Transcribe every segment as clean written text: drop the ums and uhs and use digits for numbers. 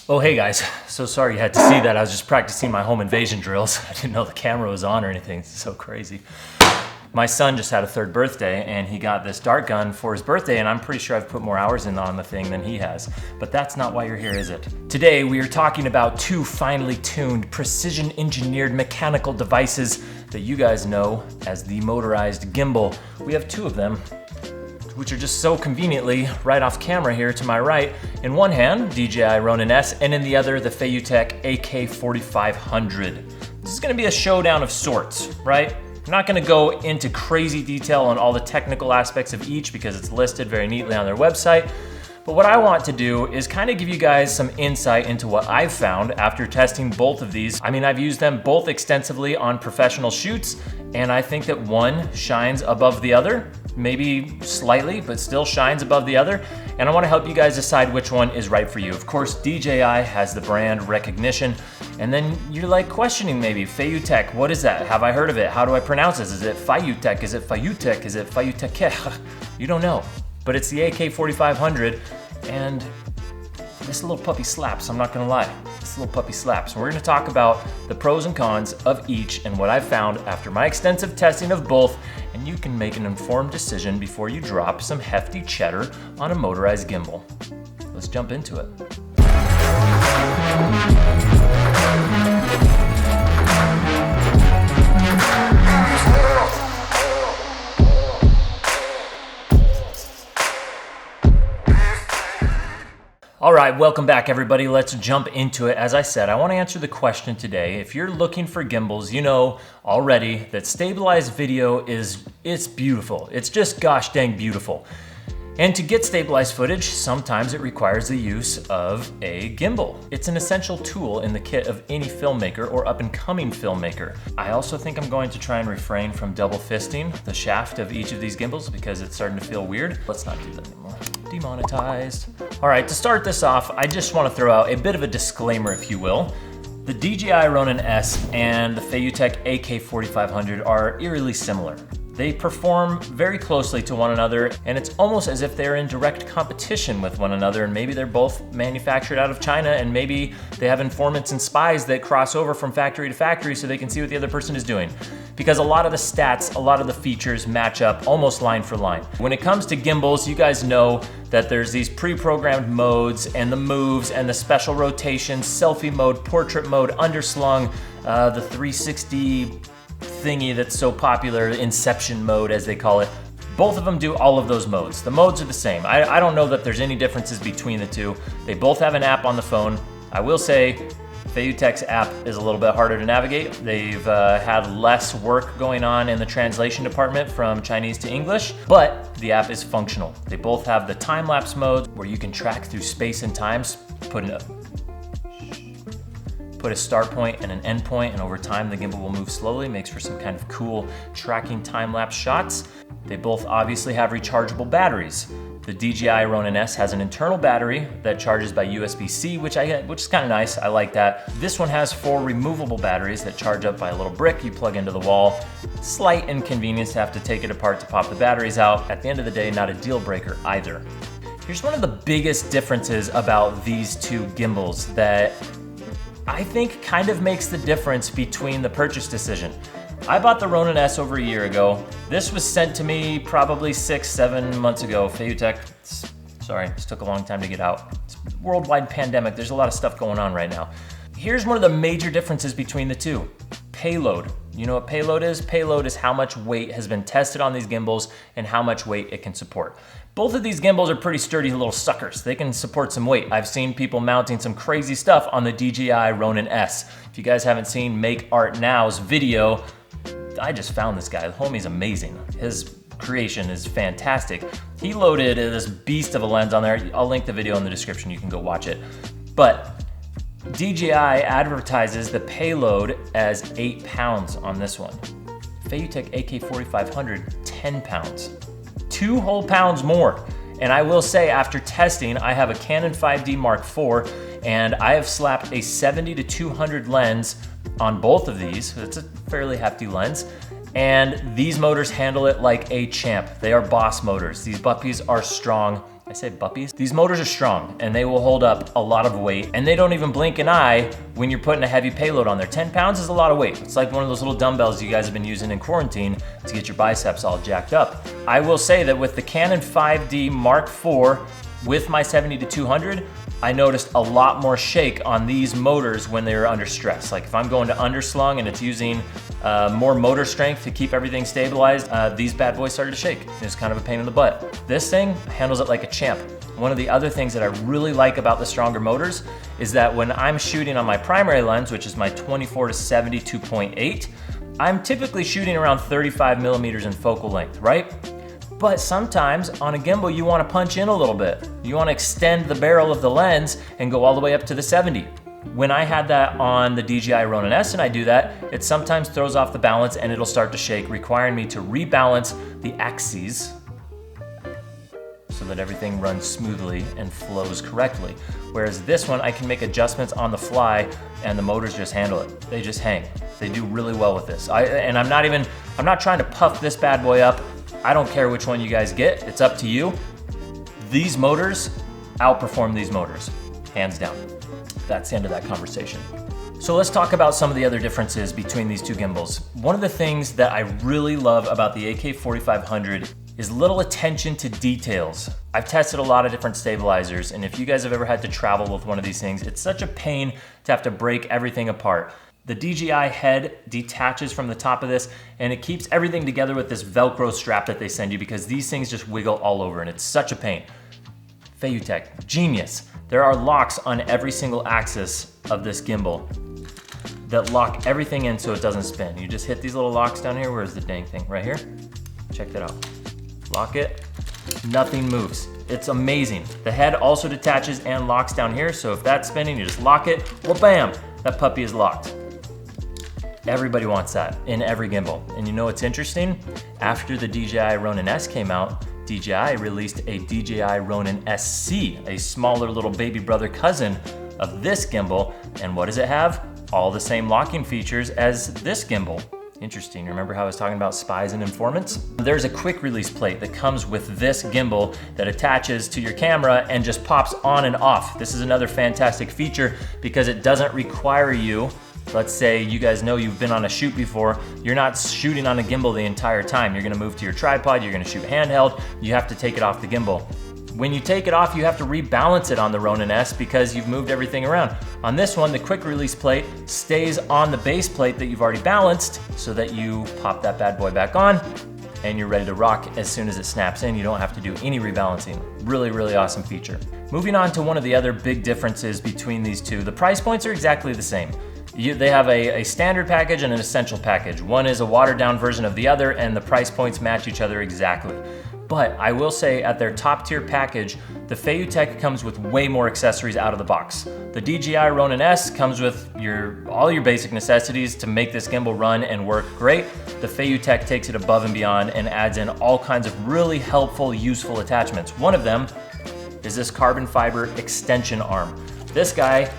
Oh, hey guys. So sorry you had to see that. I was just practicing my home invasion drills. I didn't know the camera was on or anything. It's so crazy. My son just had a third birthday and he got this dart gun for his birthday, and I'm pretty sure I've put more hours in on the thing than he has. But that's not why you're here, is it? Today we are talking about two finely tuned, precision engineered mechanical devices that you guys know as the motorized gimbal. We have two of them, which are just so conveniently right off camera here to my right. In one hand, DJI Ronin S, and in the other, the Feiyutech AK4500. This is gonna be a showdown of sorts, right? I'm not gonna go into crazy detail on all the technical aspects of each because it's listed very neatly on their website. But what I want to do is kind of give you guys some insight into what I've found after testing both of these. I mean, I've used them both extensively on professional shoots, and I think that one shines above the other, maybe slightly, but still shines above the other. And I want to help you guys decide which one is right for you. Of course, DJI has the brand recognition, and then you're like questioning maybe, Feiyutech, what is that? Have I heard of it? How do I pronounce this? Is it Feiyutech? Is it Feiyutech? Is it Feiyutech? You don't know, but it's the AK4500, and this little puppy slaps, I'm not gonna lie. This little puppy slaps. And we're gonna talk about the pros and cons of each and what I've found after my extensive testing of both, and you can make an informed decision before you drop some hefty cheddar on a motorized gimbal. Let's jump into it. All right, welcome back everybody. Let's jump into it. As I said, I want to answer the question today. If you're looking for gimbals, you know already that stabilized video it's beautiful. It's just gosh dang beautiful. And to get stabilized footage, sometimes it requires the use of a gimbal. It's an essential tool in the kit of any filmmaker or up-and-coming filmmaker. I also think I'm going to try and refrain from double fisting the shaft of each of these gimbals because it's starting to feel weird. Let's not do that anymore. Demonetized. All right, to start this off, I just want to throw out a bit of a disclaimer, if you will. The DJI Ronin S and the Feiyutech AK4500 are eerily similar. They perform very closely to one another, and it's almost as if they're in direct competition with one another, and maybe they're both manufactured out of China, and maybe they have informants and spies that cross over from factory to factory so they can see what the other person is doing. Because a lot of the stats, a lot of the features match up almost line for line. When it comes to gimbals, you guys know that there's these pre-programmed modes and the moves and the special rotations, selfie mode, portrait mode, underslung, the 360 thingy that's so popular, Inception mode as they call it. Both of them do all of those modes. The modes are the same. I don't know that there's any differences between the two. They both have an app on the phone. I will say Feiyutech's app is a little bit harder to navigate. They've had less work going on in the translation department from Chinese to English, but the app is functional. They both have the time-lapse mode where you can track through space and time, put a start point and an end point, and over time the gimbal will move slowly, makes for some kind of cool tracking time-lapse shots. They both obviously have rechargeable batteries. The DJI Ronin S has an internal battery that charges by USB-C, which is kind of nice. I like that. This one has 4 removable batteries that charge up by a little brick you plug into the wall. Slight inconvenience to have to take it apart to pop the batteries out. At the end of the day, not a deal breaker either. Here's one of the biggest differences about these two gimbals that I think kind of makes the difference between the purchase decision. I bought the Ronin S over a year ago. This was sent to me probably 6-7 months ago. Feiyutech, sorry, this took a long time to get out. It's a worldwide pandemic. There's a lot of stuff going on right now. Here's one of the major differences between the two. Payload. You know what payload is? Payload is how much weight has been tested on these gimbals and how much weight it can support. Both of these gimbals are pretty sturdy little suckers. They can support some weight. I've seen people mounting some crazy stuff on the DJI Ronin S. If you guys haven't seen Make Art Now's video, I just found this guy. The homie's amazing. His creation is fantastic. He loaded this beast of a lens on there. I'll link the video in the description. You can go watch it. But DJI advertises the payload as 8 pounds on this one. Feiyutech AK4500, 10 pounds. 2 whole pounds more. And I will say, after testing, I have a Canon 5D Mark IV, and I have slapped a 70 to 200 lens on both of these. It's a fairly hefty lens. And these motors handle it like a champ. They are boss motors. These puppies are strong. I say puppies? These motors are strong and they will hold up a lot of weight, and they don't even blink an eye when you're putting a heavy payload on there. 10 pounds is a lot of weight. It's like one of those little dumbbells you guys have been using in quarantine to get your biceps all jacked up. I will say that with the Canon 5D Mark IV with my 70-200, I noticed a lot more shake on these motors when they were under stress. Like if I'm going to underslung and it's using more motor strength to keep everything stabilized, these bad boys started to shake. It's kind of a pain in the butt. This thing handles it like a champ. One of the other things that I really like about the stronger motors is that when I'm shooting on my primary lens, which is my 24-70 2.8, I'm typically shooting around 35 millimeters in focal length, right? But sometimes on a gimbal, you want to punch in a little bit. You want to extend the barrel of the lens and go all the way up to the 70. When I had that on the DJI Ronin S and I do that, it sometimes throws off the balance and it'll start to shake, requiring me to rebalance the axes so that everything runs smoothly and flows correctly. Whereas this one, I can make adjustments on the fly and the motors just handle it. They just hang. They do really well with this. I'm not trying to puff this bad boy up. I don't care which one you guys get, it's up to you. These motors outperform these motors, hands down. That's the end of that conversation. So let's talk about some of the other differences between these two gimbals. One of the things that I really love about the AK4500 is little attention to details. I've tested a lot of different stabilizers, and if you guys have ever had to travel with one of these things, it's such a pain to have to break everything apart. The DJI head detaches from the top of this and it keeps everything together with this Velcro strap that they send you because these things just wiggle all over and it's such a pain. Feiyutech, genius. There are locks on every single axis of this gimbal that lock everything in so it doesn't spin. You just hit these little locks down here. Where's the dang thing? Right here? Check that out. Lock it, nothing moves. It's amazing. The head also detaches and locks down here, so if that's spinning, you just lock it, well bam, that puppy is locked. Everybody wants that in every gimbal. And you know what's interesting? After the DJI Ronin S came out, DJI released a DJI Ronin SC, a smaller little baby brother cousin of this gimbal. And what does it have? All the same locking features as this gimbal. Interesting, remember how I was talking about spies and informants? There's a quick release plate that comes with this gimbal that attaches to your camera and just pops on and off. This is another fantastic feature because it doesn't require you. Let's say you guys know you've been on a shoot before, you're not shooting on a gimbal the entire time. You're gonna move to your tripod, you're gonna shoot handheld, you have to take it off the gimbal. When you take it off, you have to rebalance it on the Ronin S because you've moved everything around. On this one, the quick release plate stays on the base plate that you've already balanced so that you pop that bad boy back on and you're ready to rock as soon as it snaps in. You don't have to do any rebalancing. Really, really awesome feature. Moving on to one of the other big differences between these two, the price points are exactly the same. They have a standard package and an essential package. One is a watered down version of the other and the price points match each other exactly. But I will say at their top tier package, the Feiyutech comes with way more accessories out of the box. The DJI Ronin S comes with all your basic necessities to make this gimbal run and work great. The Feiyutech takes it above and beyond and adds in all kinds of really helpful, useful attachments. One of them is this carbon fiber extension arm. This guy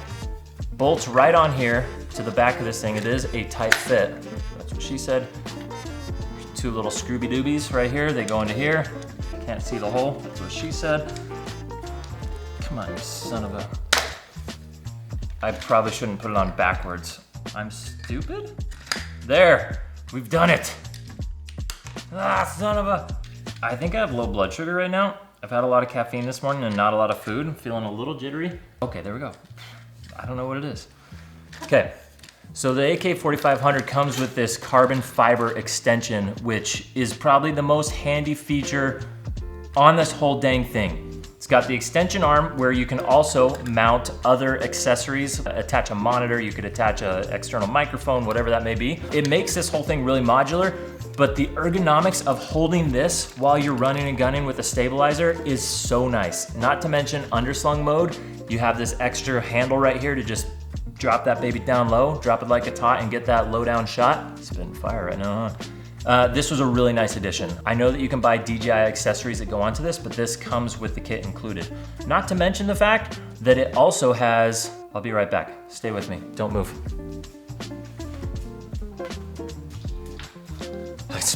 bolts right on here to the back of this thing. It is a tight fit. That's what she said. There's two little Scooby Doobies right here. They go into here. Can't see the hole. That's what she said. Come on, you son of a... I probably shouldn't put it on backwards. I'm stupid? There, we've done it. Ah, son of a... I think I have low blood sugar right now. I've had a lot of caffeine this morning and not a lot of food. I'm feeling a little jittery. Okay, there we go. I don't know what it is. Okay, so the AK4500 comes with this carbon fiber extension, which is probably the most handy feature on this whole dang thing. It's got the extension arm where you can also mount other accessories, attach a monitor, you could attach an external microphone, whatever that may be. It makes this whole thing really modular, but the ergonomics of holding this while you're running and gunning with a stabilizer is so nice. Not to mention underslung mode, you have this extra handle right here to just drop that baby down low, drop it like it's hot and get that low down shot. Spitting fire right now, huh? This was a really nice addition. I know that you can buy DJI accessories that go onto this, but this comes with the kit included. Not to mention the fact that it also has, I'll be right back. Stay with me, don't move.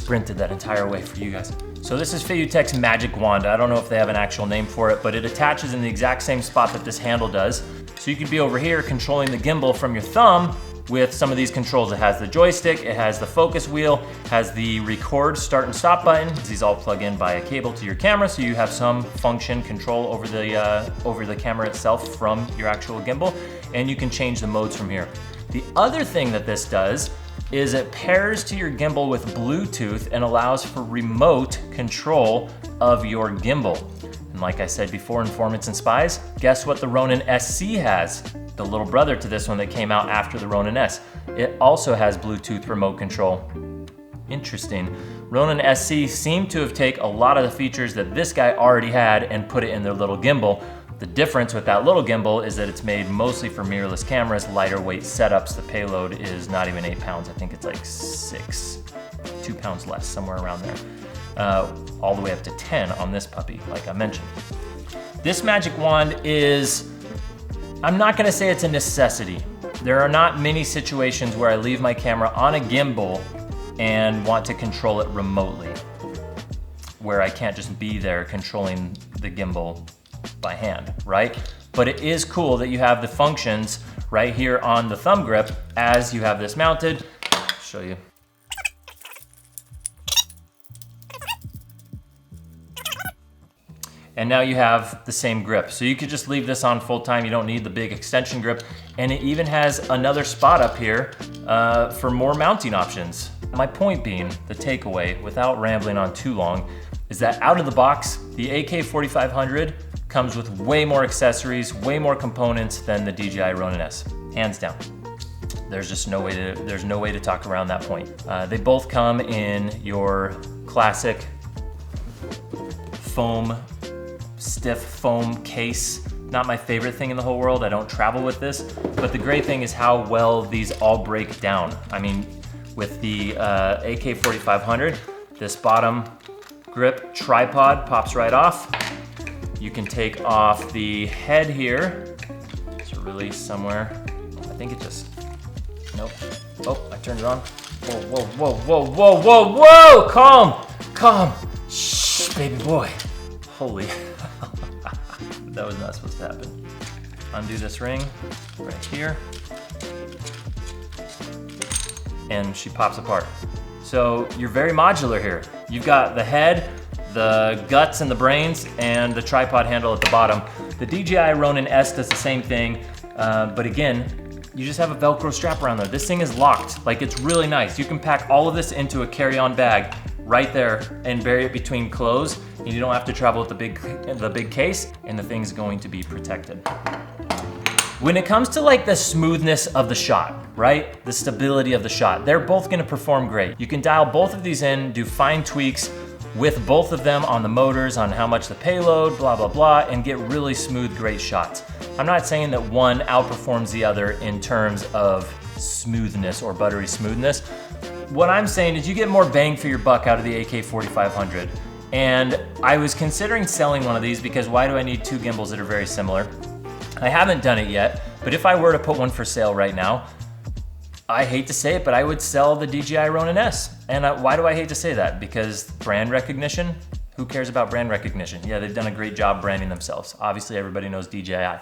sprinted that entire way for you guys. So this is Feiyutech's Magic Wand. I don't know if they have an actual name for it, but it attaches in the exact same spot that this handle does. So you could be over here controlling the gimbal from your thumb with some of these controls. It has the joystick, it has the focus wheel, has the record start and stop button. These all plug in by a cable to your camera, so you have some function control over the camera itself from your actual gimbal, and you can change the modes from here. The other thing that this does is it pairs to your gimbal with Bluetooth and allows for remote control of your gimbal. And like I said before in Informants and Spies, guess what the Ronin SC has? The little brother to this one that came out after the Ronin S. It also has Bluetooth remote control. Interesting. Ronin SC seemed to have taken a lot of the features that this guy already had and put it in their little gimbal. The difference with that little gimbal is that it's made mostly for mirrorless cameras, lighter weight setups. The payload is not even 8 pounds. I think it's like 2 pounds less, somewhere around there. All the way up to 10 on this puppy, like I mentioned. This Magic Wand is, I'm not gonna say it's a necessity. There are not many situations where I leave my camera on a gimbal and want to control it remotely, where I can't just be there controlling the gimbal by hand, right? But it is cool that you have the functions right here on the thumb grip as you have this mounted. I'll show you. And now you have the same grip. So you could just leave this on full time. You don't need the big extension grip. And it even has another spot up here for more mounting options. My point being, the takeaway, without rambling on too long, is that out of the box, the AK4500 comes with way more accessories, way more components than the DJI Ronin S, hands down. There's just no way to talk around that point. They both come in your classic stiff foam case. Not my favorite thing in the whole world. I don't travel with this, but the great thing is how well these all break down. I mean, with the AK4500, this bottom grip tripod pops right off. You can take off the head here. It's a release somewhere. I think it just, nope. Oh, I turned it on. Whoa, whoa, whoa, whoa, whoa, whoa, whoa! Calm. Shh, baby boy. Holy, that was not supposed to happen. Undo this ring right here. And she pops apart. So you're very modular here. You've got the head, the guts and the brains, and the tripod handle at the bottom. The DJI Ronin S does the same thing, but again, you just have a Velcro strap around there. This thing is locked, like it's really nice. You can pack all of this into a carry-on bag right there and bury it between clothes, and you don't have to travel with the big case, and the thing's going to be protected. When it comes to like the smoothness of the shot, right? The stability of the shot, they're both gonna perform great. You can dial both of these in, do fine tweaks with both of them on the motors, on how much the payload, blah, blah, blah, and get really smooth, great shots. I'm not saying that one outperforms the other in terms of smoothness or buttery smoothness. What I'm saying is you get more bang for your buck out of the AK4500. And I was considering selling one of these because why do I need two gimbals that are very similar? I haven't done it yet, but if I were to put one for sale right now, I hate to say it, but I would sell the DJI Ronin S. And why do I hate to say that? Because brand recognition? Who cares about brand recognition? Yeah, they've done a great job branding themselves. Obviously, everybody knows DJI.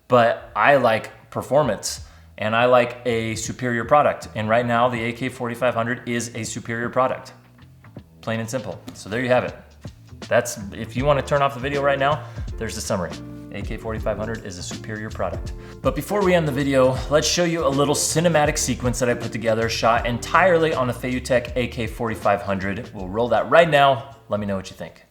But I like performance, and I like a superior product. And right now, the AK4500 is a superior product. Plain and simple. So there you have it. That's, if you want to turn off the video right now, there's the summary. AK4500 is a superior product. But before we end the video, let's show you a little cinematic sequence that I put together, shot entirely on the Feiyutech AK4500. We'll roll that right now. Let me know what you think.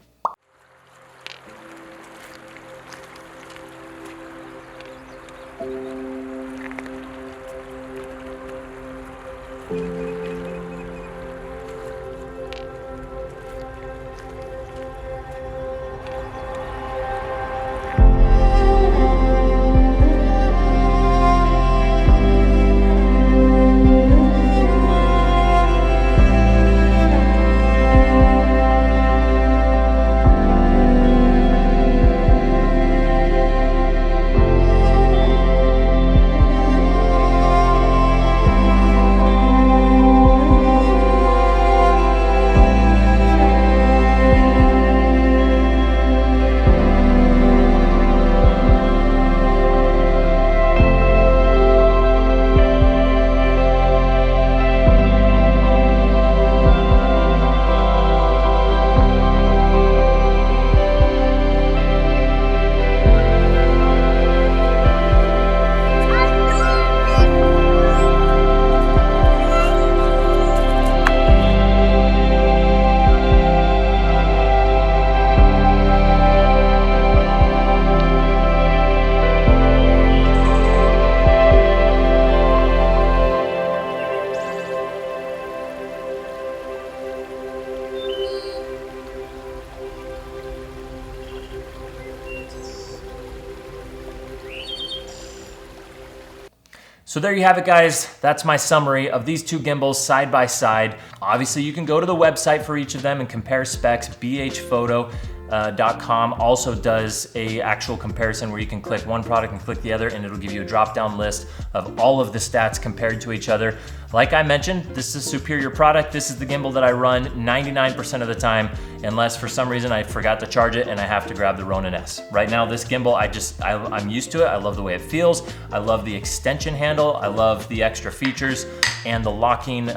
So there you have it, guys. That's my summary of these two gimbals side by side. Obviously, you can go to the website for each of them and compare specs. bhphoto.com also does a actual comparison where you can click one product and click the other, and it'll give you a drop-down list of all of the stats compared to each other. Like I mentioned, this is a superior product. This is the gimbal that I run 99% of the time, unless for some reason I forgot to charge it and I have to grab the Ronin S. Right now, this gimbal, I'm used to it. I love the way it feels. I love the extension handle. I love the extra features and the locking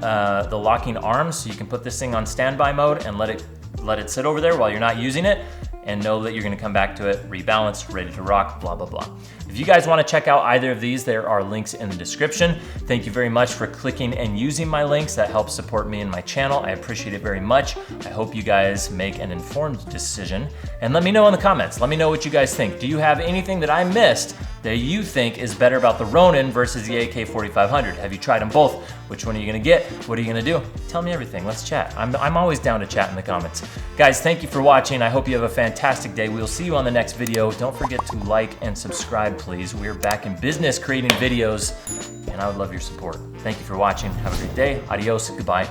arms. So you can put this thing on standby mode and let it sit over there while you're not using it, and know that you're gonna come back to it, rebalance, ready to rock, blah, blah, blah. If you guys wanna check out either of these, there are links in the description. Thank you very much for clicking and using my links. That helps support me and my channel. I appreciate it very much. I hope you guys make an informed decision, and let me know in the comments. Let me know what you guys think. Do you have anything that I missed that you think is better about the Ronin versus the AK4500? Have you tried them both? Which one are you gonna get? What are you gonna do? Tell me everything, let's chat. I'm always down to chat in the comments. Guys, thank you for watching. I hope you have a fantastic day. We'll see you on the next video. Don't forget to like and subscribe, please. We're back in business creating videos, and I would love your support. Thank you for watching. Have a great day. Adios, goodbye.